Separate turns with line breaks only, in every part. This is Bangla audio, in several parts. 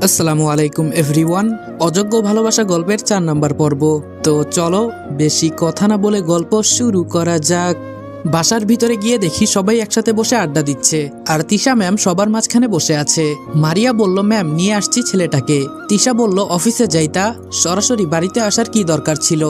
আসসালামু আলাইকুম এভরিওয়ান। অযোগ্য ভালোবাসা গল্পের 4 নম্বর পর্ব। তো চলো বেশি কথা না বলে গল্প শুরু করা যাক। বাসার ভিতরে গিয়ে দেখি সবাই একসাথে বসে আড্ডা দিচ্ছে, আর তিশা ম্যাম সবার মাঝখানে বসে আছে। মারিয়া বলল, ম্যাম নিয়ে আসছি ছেলেটাকে। তিশা বলল, অফিসে যাইতা, সরাসরি বাড়িতে আসার কি দরকার ছিল?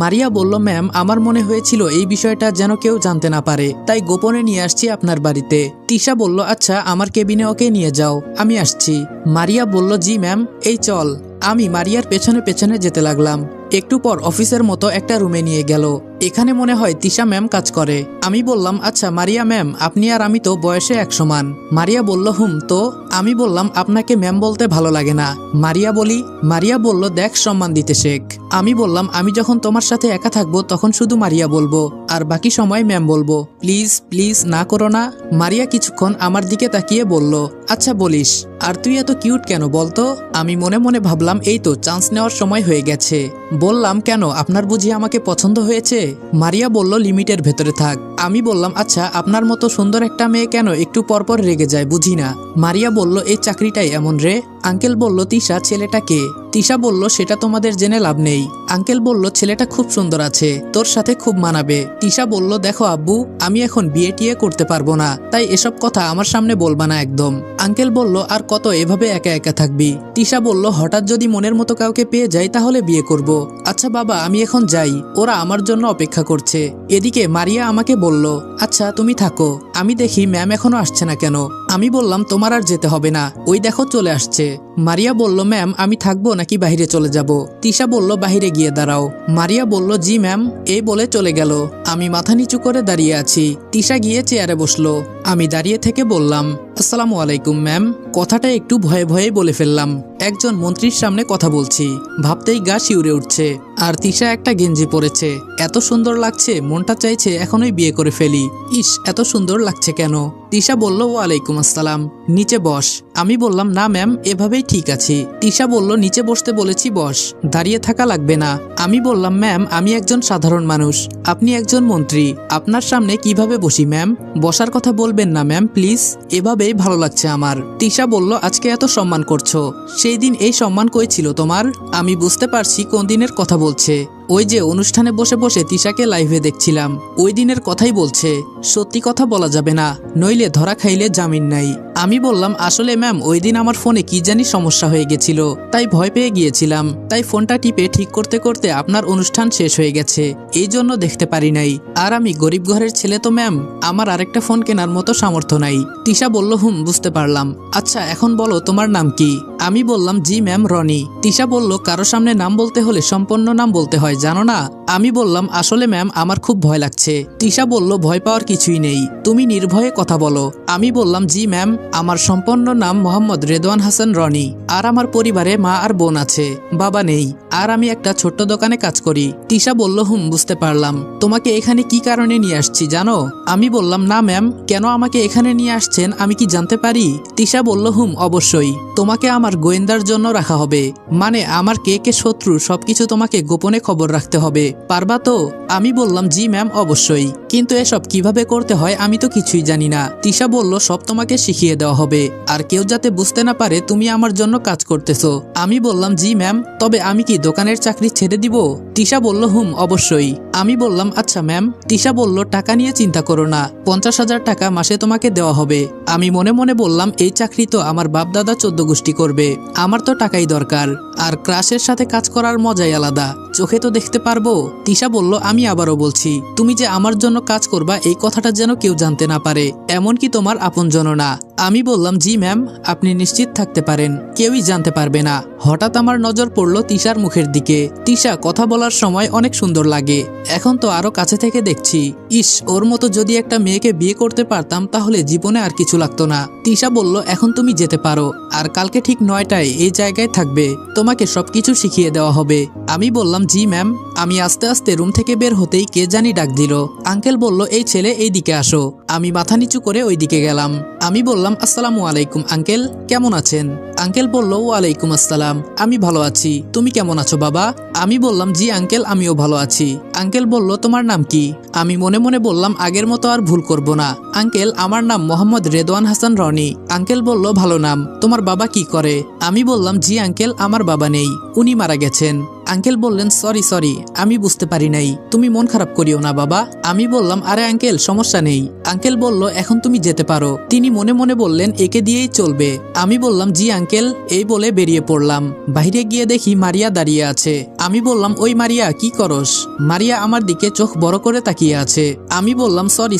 মারিয়া বলল, ম্যাম আমার মনে হয়েছিল এই বিষয়টা যেন কেউ জানতে না পারে, তাই গোপনে নিয়ে আসছি আপনার বাড়িতে। তিশা বলল, আচ্ছা আমার কেবিনে ওকে নিয়ে যাও, আমি আসছি। মারিয়া বলল, জি ম্যাম, এই চল। আমি মারিয়ার পেছনে পেছনে যেতে লাগলাম। একটু পর অফিসের মতো একটা রুমে নিয়ে গেল। এখানে মনে হয় তিশা ম্যাম কাজ করে। আমি বললাম, আচ্ছা মারিয়া ম্যাম, আপনি আর আমি তো বয়সে এক সমান। মারিয়া বলল, তো? আমি বললাম, আপনাকে ম্যাম বলতে ভালো লাগে না। মারিয়া বলল, দেখ সম্মান দিতে শেখ। আমি বললাম, আমি যখন তোমার সাথে একা থাকবো তখন শুধু মারিয়া বলবো, আর বাকি সময় ম্যাম বলবো। প্লিজ প্লিজ না করো না। মারিয়া কিছুক্ষণ আমার দিকে তাকিয়ে বলল, আচ্ছা বলিস। আর তুই এত কিউট কেন বলতো? আমি মনে মনে ভাবলাম, এই তো চান্স নেওয়ার সময় হয়ে গেছে। বললাম, কেন, আপনার বুঝি আমাকে পছন্দ হয়েছে? মারিয়া বলল, লিমিটের ভেতরে থাক। আমি বললাম, আচ্ছা আপনার মতো সুন্দর একটা মেয়ে কেন একটু পরপর রেগে যায় বুঝি না। মারিয়া বলল, এই চাকরিটাই এমন রে। আঙ্কেল বলল, তিশা ছেলেটাকে? তিশা বলল, সেটা তোমাদের জেনে লাভ নেই। আঙ্কেল বলল, ছেলেটা খুব সুন্দর আছে, তোর সাথে খুব মানাবে। তিশা বলল, দেখো আব্বু, আমি এখন বিয়ে টিয়ে করতে পারবো না, তাই এসব কথা আমার সামনে বলবা না একদম। আঙ্কেল বলল, আর কত এভাবে একা একা থাকবি? তিশা বলল, হঠাৎ যদি মনের মতো কাউকে পেয়ে যাই তাহলে বিয়ে করব। আচ্ছা বাবা, আমি এখন যাই, ওরা আমার জন্য অপেক্ষা করছে। এদিকে মারিয়া আমাকে বলল, আচ্ছা তুমি থাকো, আমি দেখি ম্যাম এখনো আসছে না কেন। আমি বললাম, তোমার আর যেতে হবে না, ওই দেখো চলে আসছে। মারিয়া বলল, ম্যাম আমি থাকবো নাকি বাইরে চলে যাব? তিশা বলল, বাইরে গিয়ে দাঁড়াও। মারিয়া বলল, জি ম্যাম, এই বলে চলে গেল। আমি মাথা নিচু করে দাঁড়িয়ে আছি। তিশা গিয়ে চেয়ারে বসলো। আমি দাঁড়িয়ে থেকে বললাম, আসসালামু আলাইকুম ম্যাম। কথাটা একটু ভয়ে ভয়ে বলে ফেললাম। একজন মন্ত্রীর সামনে কথা বলছি, ভাবতেই গা শিউরে উঠছে। আর তিশা একটা গেঞ্জি পরেছে, এত সুন্দর লাগছে, মনটা চাইছে এখনই বিয়ে করে ফেলি। ইস, এত সুন্দর লাগছে কেন? তিশা বলল, ওয়ালাইকুম আসসালাম, নিচে বস। আমি বললাম, না ম্যাম, এভাবেই ঠিক আছি। তিশা বলল, নিচে বসতে বলেছি বস, দাঁড়িয়ে থাকা লাগবে না। আমি বললাম, ম্যাম আমি একজন সাধারণ মানুষ, আপনি একজন মন্ত্রী, আপনার সামনে কিভাবে বসি ম্যাম? বসার কথা বলবেন না ম্যাম প্লিজ, এভাবেই ভালো লাগছে আমার। তিশা বলল, আজকে এত সম্মান করছো, সেই দিন এই সম্মান কই ছিল তোমার? আমি বুঝতে পারছি কোন দিনের কথা বলছে। ওই যে অনুষ্ঠানে বসে বসে তিশাকে লাইভে দেখছিলাম, ওই দিনের কথাই বলছে। সত্যি কথা বলা যাবে না, নইলে ধরা খাইলে জামিন নাই। আমি বললাম, আসলে ম্যাম ওই দিন আমার ফোনে কি জানি সমস্যা হয়ে গেছিল, তাই ভয় পেয়ে গিয়েছিলাম, তাই ফোনটা টিপে ঠিক করতে করতে আপনার অনুষ্ঠান শেষ হয়ে গেছে, এই জন্য দেখতে পারি নাই। আর আমি গরিব ঘরের ছেলে তো ম্যাম, আমার আরেকটা ফোন কেনার মতো সামর্থ্য নাই। তিশা বলল, বুঝতে পারলাম। আচ্ছা এখন বলো তোমার নাম কি? আমি বললাম, জি ম্যাম, রনি। তিশা বলল, কারো সামনে নাম বলতে হলে সম্পূর্ণ নাম বলতে হয় জানো না? আমি বললাম, আসলে ম্যাম আমার খুব ভয় লাগছে। তিশা বলল, ভয় পাওয়ার কিছুই নেই, তুমি নির্ভয়ে কথা বলো। আমি বললাম, জি ম্যাম, আমার সম্পূর্ণ নাম মোহাম্মদ রেদওয়ান হাসান রনি, আর আমার পরিবারে মা আর বোন আছে, বাবা নেই, আর আমি একটা ছোট্ট দোকানে কাজ করি। তিশা বলল, বুঝতে পারলাম। তোমাকে এখানে কি কারণে নিয়ে আসছি জানো? আমি বললাম, না ম্যাম, কেন আমাকে এখানে নিয়ে আসছেন আমি কি জানতে পারি? তিশা বলল, অবশ্যই, তোমাকে আমার গোয়েন্দার জন্য রাখা হবে, মানে আমার কে কে শত্রু সবকিছু তোমাকে গোপনে খবর রাখতে হবে, পারবা তো? আমি বললাম, জি ম্যাম অবশ্যই, কিন্তু এসব কিভাবে করতে হয় আমি তো কিছুই জানি না। তিশা বলল, সব তোমাকে শিখিয়ে দেওয়া হবে, আর কেউ যাতে বুঝতে না পারে তুমি আমার জন্য কাজ করতেছো। আমি বললাম, জি ম্যাম, তবে আমি কি দোকানের চাকরি ছেড়ে দিব? তিশা বলল, অবশ্যই। আমি বললাম, আচ্ছা ম্যাম। তিশা বলল, টাকা নিয়ে চিন্তা করো না, 50,000 টাকা মাসে তোমাকে দেওয়া হবে। আমি মনে মনে বললাম, এই চাকরি তো আমার বাপদাদা 14 গোষ্ঠী করবে, আমার তো টাকাই দরকার, আর ক্রাশের সাথে কাজ করার মজাই আলাদা, চোখে তো দেখতে পারবো। তিশা বলল, আমি আবারও বলছি, তুমি যে আমার জন্য কাজ করবা এই কথাটা যেন কেউ জানতে না পারে, এমনকি তোমার আপনজন না। আমি বললাম, জি ম্যাম, আপনি নিশ্চিত থাকতে পারেন, কেউই জানতে পারবে না। হঠাৎ আমার নজর পড়ল তিশার মুখের দিকে। তিশা কথা বলার সময় অনেক সুন্দর লাগে, এখন তো আরো কাছে থেকে দেখছি। ইস, ওর মতো যদি একটা মেয়েকে বিয়ে করতে পারতাম তাহলে জীবনে আর কিছু লাগতো না। তিশা বলল, এখন তুমি যেতে পারো, আর কালকে ঠিক 9টায় এই জায়গায় থাকবে, তোমাকে সবকিছু শিখিয়ে দেওয়া হবে। আমি বললাম, জি ম্যাম। আমি আস্তে আস্তে রুম থেকে বের হতেই কে জানি ডাক দিল। আঙ্কেল বলল, এই ছেলে এই দিকে আসো। আমি মাথা নিচু করে ওইদিকে গেলাম। আমি বললাম, আসসালামু আলাইকুম আঙ্কেল, কেমন আছেন? আঙ্কেল বলল, ওয়ালাইকুম আসসালাম, আমি ভালো আছি, তুমি কেমন আছো বাবা? আমি বললাম, জি আঙ্কেল, আমিও ভালো আছি। আঙ্কেল বলল, তোমার নাম কি? আমি মনে মনে বললাম, আগের মতো আর ভুল করব না। আঙ্কেল, আমার নাম মোহাম্মদ রেদওয়ান হাসান রনি। আঙ্কেল বলল, ভালো নাম, তোমার বাবা কি করে? আমি বললাম, জি আঙ্কেল, আমার বাবা নেই, উনি মারা গেছেন। আঙ্কেল বললেন, সরি, আমি বুঝতে পারি নাই, তুমি মন খারাপ করিও না বাবা। আমি বললাম, আরে আঙ্কেল, সমস্যা নেই। আঙ্কেল বলল, এখন তুমি যেতে পারো। তিনি মনে মনে বললেন, একে দিয়েই চলবে। আমি বললাম, জি আঙ্কেল, এই বলে বেরিয়ে পড়লাম। বাইরে গিয়ে দেখি মারিয়া দাঁড়িয়ে আছে। আমি বললাম, ওই মারিয়া, কি করস? মারিয়া আমার দিকে চোখ বড় করে তাকিয়ে আছে। আমি বললাম, সরি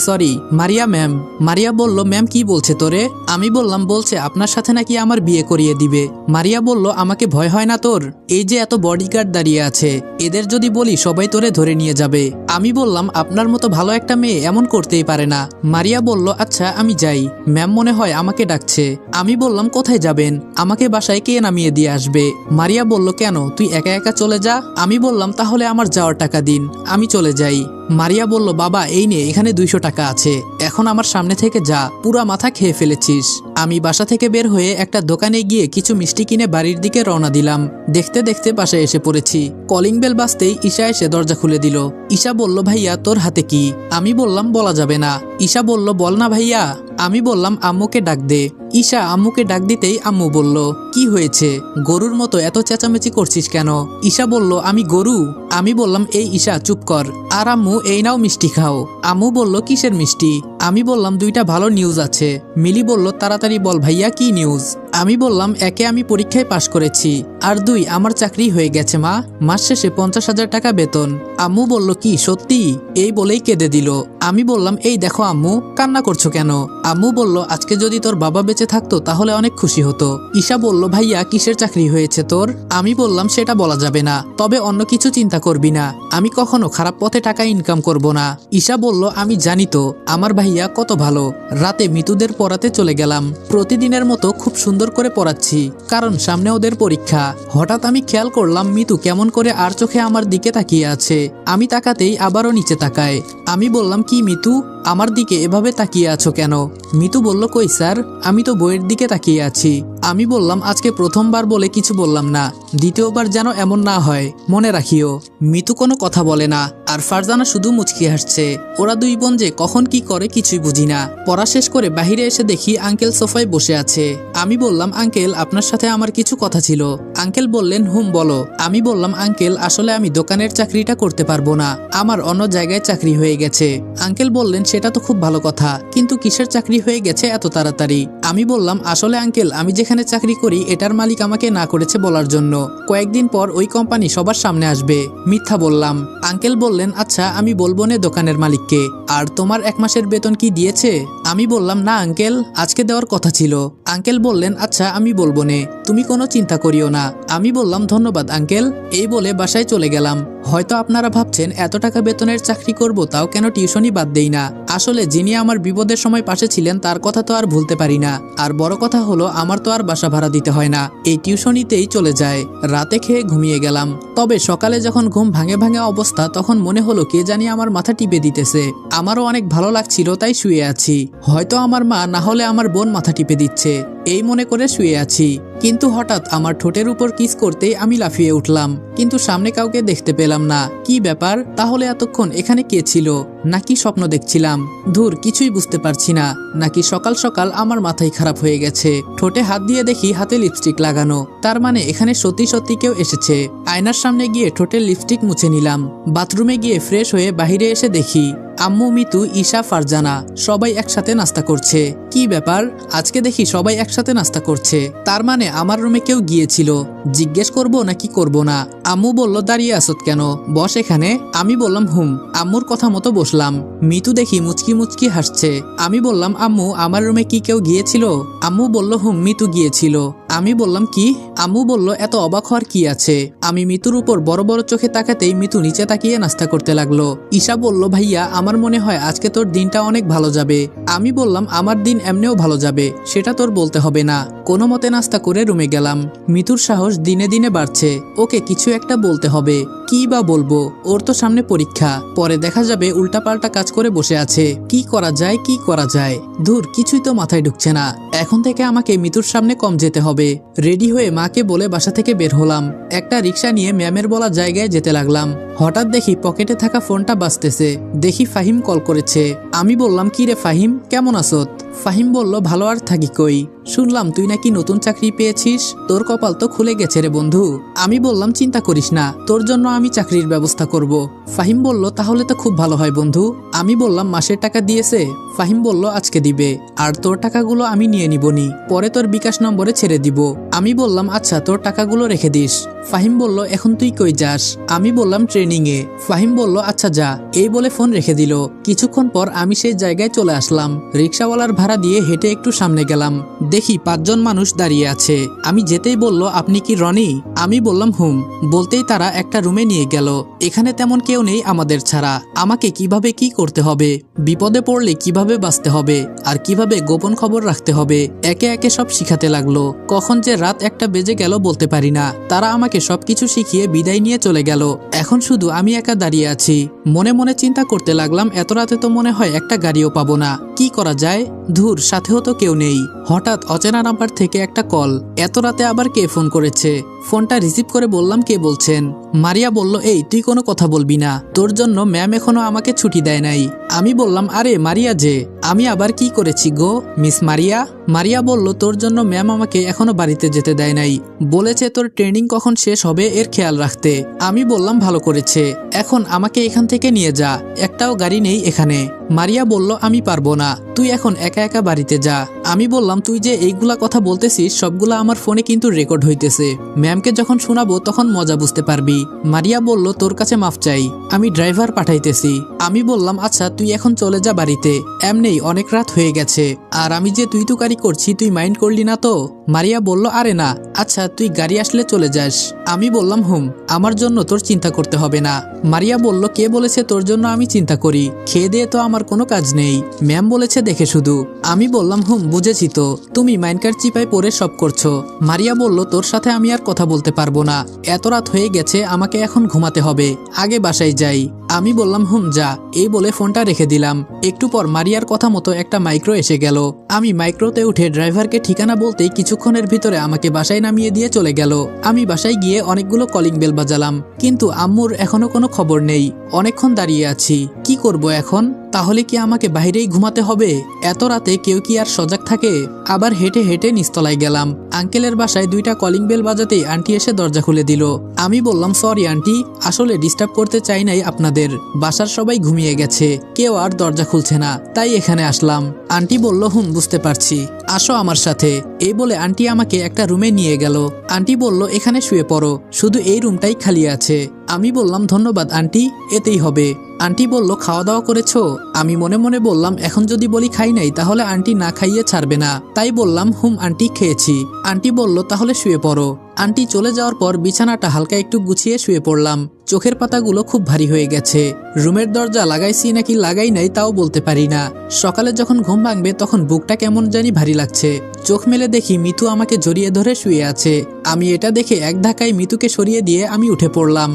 মারিয়া ম্যাম। মারিয়া বলল, ম্যাম কি বলছে তোরে? আমি বললাম, বলছে আপনার সাথে নাকি আমার বিয়ে করিয়ে দিবে। মারিয়া বলল, আমাকে ভয় হয় না তোর? এই যে এত বডিগার্ড দাঁড়িয়ে আছে, এদের যদি বলি সবাই তোরে ধরে নিয়ে যাবে। আমি বললাম, আপনার মতো ভালো একটা মেয়ে এমন করতেই পারে না। মারিয়া বলল, আচ্ছা আমি যাই, ম্যাম মনে হয় আমাকে ডাকছে। আমি বললাম, কোথায় যাবেন? আমাকে বাসায় কে নামিয়ে দিয়ে আসবে? মারিয়া বলল, কেন, তুই একা একা চলে যা। আমি বললাম, তাহলে আমার যাওয়ার টাকা দিন, আমি চলে যাই। মারিয়া বলল, বাবা এই নে, এখানে 200 টাকা আছে, এখন আমার সামনে থেকে যা, পুরা মাথা খেয়ে ফেলেছিস। আমি বাসা থেকে বের হয়ে একটা দোকানে গিয়ে কিছু মিষ্টি কিনে বাড়ির দিকে রওনা দিলাম। দেখতে দেখতে বাসায় এসে পড়েছি। কলিং বেল বাজতেই ঈশা এসে দরজা খুলে দিল। ঈশা বলল, ভাইয়া তোর হাতে কি? আমি বললাম, বলা যাবে না। ঈশা বলল, বল না ভাইয়া। আমি বললাম, আম্মুকে ডাক দে। ঈশা আম্মুকে ডাক দিতেই আম্মু বলল, কি হয়েছে, গরুর মতো এত চেঁচামেচি করছিস কেন? ঈশা বলল, আমি গরু? আমি বললাম, এই ঈশা চুপ কর, আর আম্মু এই নাও মিষ্টি খাও। আম্মু বলল, কিসের মিষ্টি? আমি বললাম, 2টা ভালো নিউজ আছে। মিলি বলল, তাড়াতাড়ি বল ভাইয়া, কি নিউজ? আমি বললাম, 1 আমি পরীক্ষায় পাশ করেছি, আর 2 আমার চাকরি হয়ে গেছে মা, মাস শেষে 50,000 টাকা বেতন। আম্মু বলল, কি সত্যি? এই বলেই কেঁদে দিল। আমি বললাম, এই দেখো আম্মু, কান্না করছো কেন? আম্মু বলল, আজকে যদি তোর বাবা বেঁচে থাকতো তাহলে অনেক খুশি হতো। ঈশা বলল, ভাইয়া কিসের চাকরি হয়েছে তোর? আমি বললাম, সেটা বলা যাবে না, তবে অন্য কিছু চিন্তা করবি না, আমি কখনো খারাপ পথে টাকা ইনকাম করব না। ঈশা বলল, আমি জানি তো আমার ভাইয়া কত ভালো। রাতে মিতুদের পড়াতে চলে গেলাম। প্রতিদিনের মতো খুব সুন্দর করে পড়াচ্ছি, কারণ সামনে ওদের পরীক্ষা। হঠাৎ আমি খেয়াল করলাম মিতু কেমন করে আর চোখে আমার দিকে তাকিয়ে আছে। আমি তাকাতেই আবারও নিচে তাকায়। আমি বললাম, কি মিতু, আমার দিকে এভাবে তাকিয়ে আছো কেন? মিতু বলল, কই স্যার, আমি তো বইয়ের দিকে তাকিয়ে আছি। আমি বললাম, আজকে প্রথমবার বলে কিছু বললাম না, দ্বিতীয়বার যেন এমন না হয়, মনে রাখিও। মিতু কোনো কথা বলে না, আর ফারজানা শুধু মুচকি হাসছে। ওরা 2 বোন যে কখন কি করে কিছুই বুঝি না। পড়া শেষ করে বাহিরে এসে দেখি আঙ্কেল সোফায় বসে আছে। আমি বললাম, আঙ্কেল আপনার সাথে আমার কিছু কথা ছিল। আঙ্কেল বললেন, হুম বলো। আমি বললাম, আঙ্কেল আসলে আমি দোকানের চাকরিটা করতে পারবো না, আমার অন্য জায়গায় চাকরি হয়ে গেছে। আঙ্কেল বললেন, সেটা তো খুব ভালো কথা, কিন্তু কিসের চাকরি হয়ে গেছে এত তাড়াতাড়ি? আমি বললাম, আসলে আঙ্কেল আমি যেখানে চাকরি করি এটার মালিক আমাকে না করেছে বলার জন্য, কয়েকদিন পর ওই কোম্পানি সবার সামনে আসবে। মিথ্যা বললাম। আঙ্কেল বললেন, আচ্ছা আমি বলবো না দোকানের মালিককে। আর তোমার 1 মাসের বেতন কি দিয়েছে? আমি বললাম, না আঙ্কেল, আজকে দেওয়ার কথা ছিল। আঙ্কেল বললেন, আচ্ছা আমি বলবো নে, তুমি কোনো চিন্তা করিও না। আমি বললাম, ধন্যবাদ আঙ্কেল। এই বলে বাসায় চলে গেলাম। হয়তো আপনারা ভাবছেন এত টাকা বেতনের চাকরি করব তাও কেন টিউশনই বাদ দেই না। আসলে যিনি আমার বিপদের সময় পাশে ছিলেন তার কথা তো আর ভুলতে পারি না। আর বড় কথা হলো আমার তো আর বাসা ভাড়া দিতে হয় না, এই টিউশনিতেই চলে যায়। রাতে খেয়ে ঘুমিয়ে গেলাম। তবে সকালে যখন ঘুম ভাঙে ভাঙে অবস্থা, তখন মনে হলো কে জানি আমার মাথা টিপে দিতেছে। আমারও অনেক ভালো লাগছিল, তাই শুয়ে আছি। হয়তো আমার মা, না হলে আমার বোন মাথা টিপে দিচ্ছে, এই মনে করে শুয়ে আছি। কিন্তু হঠাৎ আমার ঠোঁটের উপর কিস করতেই আমি লাফিয়ে উঠলাম, কিন্তু সামনে কাউকে দেখতে পেলাম না। কি ব্যাপার, তাহলে এতক্ষণ এখানে কে ছিল? নাকি স্বপ্ন দেখছিলাম? ধুর, কিছুই বুঝতে পারছি না। নাকি সকাল সকাল আমার মাথায় খারাপ হয়ে গেছে। ঠোঁটে হাত দিয়ে দেখি হাতে লিপস্টিক লাগানো, তার মানে এখানে সত্যি সত্যি কেউ এসেছে। আয়নার সামনে গিয়ে ঠোঁটের লিপস্টিক মুছে নিলাম। বাথরুমে গিয়ে ফ্রেশ হয়ে বাহিরে এসে দেখি আম্মু, মিতু, ঈশা, ফারজানা সবাই একসাথে নাস্তা করছে। কি ব্যাপার, আজকে দেখি সবাই একসাথে নাস্তা করছে, তার মানে আমার রুমে কেউ গিয়েছিল। জিজ্ঞেস করব নাকি করব না? আম্মু বলল, দাঁড়িয়ে আসত কেন, বস এখানে। আমি বললাম, হুম। আম্মুর কথা মতো বসলাম। মিতু দেখি মুচকি মুচকি হাসছে। আমি বললাম, আম্মু আমার রুমে কি কেউ গিয়েছিল? আম্মু বলল, হুম মিতু গিয়েছিল। আমি বললাম কি? আম্মু বলল এত অবাক হওয়ার কি আছে। আমি মিতুর উপর বড় বড় চোখে তাকাতেই মিতু নিচে তাকিয়ে নাস্তা করতে লাগলো। ঈশা বলল ভাইয়া আমার মনে হয় আজকে তোর দিনটা অনেক ভালো যাবে। আমি বললাম আমার দিন এমনিও ভালো যাবে, সেটা তোর বলতে হবে না। কোনো মতে নাস্তা করে রুমে গেলাম। মিতুর সাহস দিনে দিনে বাড়ছে, ওকে কিছু একটা বলতে হবে। কি বা বলবো, ওর তো সামনে পরীক্ষা, পরে দেখা যাবে উল্টাপাল্টা কাজ করে বসে আছে। কি করা যায় কি করা যায়, ধুর কিছুই তো মাথায় ঢুকছে না। এখন থেকে আমাকে মিতুর সামনে কম যেতে হবে। রেডি হয়ে মাকে বলে বাসা থেকে বের হলাম। একটা রিক্সা নিয়ে ম্যামের বলা জায়গায় যেতে লাগলাম। হঠাৎ দেখি পকেটে থাকা ফোনটা বাজতেছে। দেখি ফাহিম কল করেছে। আমি বললাম কি রে ফাহিম, কেমন আছোত? ফাহিম বলল ভালো আর থাকি কই, শুনলাম তুই নাকি নতুন চাকরি পেয়েছিস, তোর কপাল তো খুলে গেছে রে বন্ধু। আমি বললাম চিন্তা করিস না, তোর জন্য আমি চাকরির ব্যবস্থা করব। ফাহিম বলল তাহলে তো খুব ভালো হয় বন্ধু। আমি বললাম মাসের টাকা দিয়েছে? ফাহিম বলল আজকে দিবে, আর তোর টাকাগুলো আমি নিয়ে নিবনি, পরে তোর বিকাশ নম্বরে ছেড়ে দিব। আমি বললাম আচ্ছা তোর টাকাগুলো রেখে দিস। ফাহিম বলল এখন তুই কই যাস? আমি বললাম ট্রেনিং এ। ফাহিম বলল আচ্ছা যা, এই বলে ফোন রেখে দিল। কিছুক্ষণ পর আমি সেই জায়গায় চলে আসলাম। রিক্সাওয়ালার ভাড়া দিয়ে হেঁটে একটু সামনে গেলাম। দেখি 5 জন মানুষ দাঁড়িয়ে আছে। আমি যেতেই বলল আপনি কি রনি? আমি বললাম হুম। বলতেই তারা একটা রুমে নিয়ে গেল। এখানে তেমন কেউ নেই আমাদের ছাড়া। আমাকে কিভাবে কি করতে হবে, বিপদে পড়লে কিভাবে বাঁচতে হবে, আর কিভাবে গোপন খবর রাখতে হবে, একে একে সব শিখাতে লাগলো। কখন যে রাত 1টা বেজে গেল বলতে পারি না। তারা আমাকে সবকিছু শিখিয়ে বিদায় নিয়ে চলে গেল। এখন শুধু আমি একা দাঁড়িয়ে আছি। মনে মনে চিন্তা করতে লাগলাম এত রাতে তো মনে হয় একটা গাড়িও পাবো না। কি করা যায়? ধুর, সাথেও তো কেউ নেই। হঠাৎ অচেনা নাম্বার থেকে একটা কল। এত রাতে আবার কে ফোন করেছে? ফোনটা রিসিভ করে বললাম কে বলছেন? মারিয়া বলল এই তুই কোনো কথা বলবি না, তোর জন্য ম্যাম এখনো আমাকে ছুটি দেয় নাই। আমি বললাম আরে মারিয়া যে। আমি আবার কি করেছি গো মিস মারিয়া? মারিয়া বলল তোর জন্য ম্যাম আমাকে এখনো বাড়িতে যেতে দেয় নাই, বলেছে তোর ট্রেনিং কখন শেষ হবে এর খেয়াল রাখতে। আমি বললাম ভালো করেছে, এখন আমাকে এখান থেকে নিয়ে যা, একটাও গাড়ি নেই এখানে। মারিয়া বলল আমি পারবো না, তুই এখন একা একা বাড়িতে যা। আমি বললাম তুই যে এইগুলা কথা বলতেছিস সবগুলা আমার ফোনে কিন্তু রেকর্ড হইতেছে, ম্যামকে যখন শোনাবো তখন মজা বুঝতে পারবি। মারিয়া বলল তোর কাছে মাফ চাই, আমি ড্রাইভার পাঠাইতেছি। আমি বললাম আচ্ছা তুই এখন চলে যা বাড়িতে, এমনিই অনেক রাত হয়ে গেছে, আর আমি যে তুই তুকারি করছি তুই মাইন্ড করলি না তো? মারিয়া বলল আরে না, আচ্ছা তুই গাড়ি আসলে চলে যাস। আমি বললাম হুম, আমার জন্য তোর চিন্তা করতে হবে না। মারিয়া বলল কে বলেছে তোর জন্য আমি চিন্তা করি, খেয়ে দিয়ে তো আমার কোনো কাজ নেই, ম্যাম বলেছে দেখে শুধু। আমি বললাম হুম বুঝেছি তো, তুমি মাইনকার চিপায় পরে সব করছো। মারিয়া বলল তোর সাথে আমি আর কথা বলতে পারবো না, এত রাত হয়ে গেছে, আমাকে এখন ঘুমাতে হবে, আগে বাসায় যাই। আমি বললাম হুম যা, এই বলে ফোনটা রেখে দিলাম। একটু পর মারিয়ার কথা মতো একটা মাইক্রো এসে গেল। আমি মাইক্রোতে উঠে ড্রাইভারকে ঠিকানা বলতেই কিছুক্ষণের ভিতরে আমাকে বাসায় নামিয়ে দিয়ে চলে গেল। আমি বাসায় গিয়ে অনেকগুলো কলিং বেল বাজালাম, কিন্তু আম্মুর এখনো কোনো খবর নেই। অনেকক্ষণ দাঁড়িয়ে আছি, কি করব এখন? তাহলে কি আমাকে বাইরেই ঘুমাতে হবে? এত রাতে কেউ কি আর সজাগ থাকে? আবার হেঁটে হেঁটে নিচতলায় গেলাম। আঙ্কেলের বাসায় 2টা কলিং বেল বাজাতেই আন্টি এসে দরজা খুলে দিল। আমি বললাম সরি আন্টি, আসলে ডিস্টার্ব করতে চাই নাই আপনাদের, বাসার সবাই ঘুমিয়ে গেছে, কেউ আর দরজা খুলছে না, তাই এখানে আসলাম। আন্টি বলল হুম বুঝতে পারছি, আসো আমার সাথে। এই বলে আন্টি আমাকে একটা রুমে নিয়ে গেল। আন্টি বলল এখানে শুয়ে পড়ো, শুধু এই রুমটাই খালি আছে। আমি বললাম ধন্যবাদ আন্টি, এতেই হবে। আন্টি বলল খাওয়া দাওয়া করেছো? আমি মনে মনে বললাম এখন যদি বলি খাই নাই তাহলে আন্টি না খাইয়ে ছাড়বে না, তাই বললাম হুম আন্টি খেয়েছি। আন্টি বলল তাহলে শুয়ে পড়ো। আন্টি চলে যাওয়ার পর বিছানাটা হালকা একটু গুছিয়ে শুয়ে পড়লাম। চোখের পাতাগুলো খুব ভারী হয়ে গেছে। রুমের দরজা লাগাইছি নাকি লাগাই নাই তাও বলতে পারি না। সকালে যখন ঘুম ভাঙবে তখন বুকটা কেমন জানি ভারী লাগছে। চোখ মেলে দেখি মিতু আমাকে জড়িয়ে ধরে শুয়ে আছে। আমি এটা দেখে এক ধাক্কায় মিতুকে সরিয়ে দিয়ে আমি উঠে পড়লাম।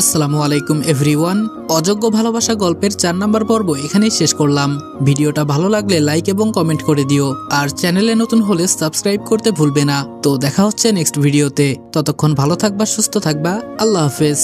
আসসালামু আলাইকুম এভরিওয়ান। অযোগ্য ভালোবাসা গল্পের 4 নম্বর পর্ব এখানেই শেষ করলাম। ভিডিওটা ভালো লাগলে লাইক এবং কমেন্ট করে দিও, আর চ্যানেলে নতুন হলে সাবস্ক্রাইব করতে ভুলবে না। তো দেখা হচ্ছে নেক্সট ভিডিওতে, ততক্ষণ ভালো থাকবা, সুস্থ থাকবা, আল্লাহ হাফেজ।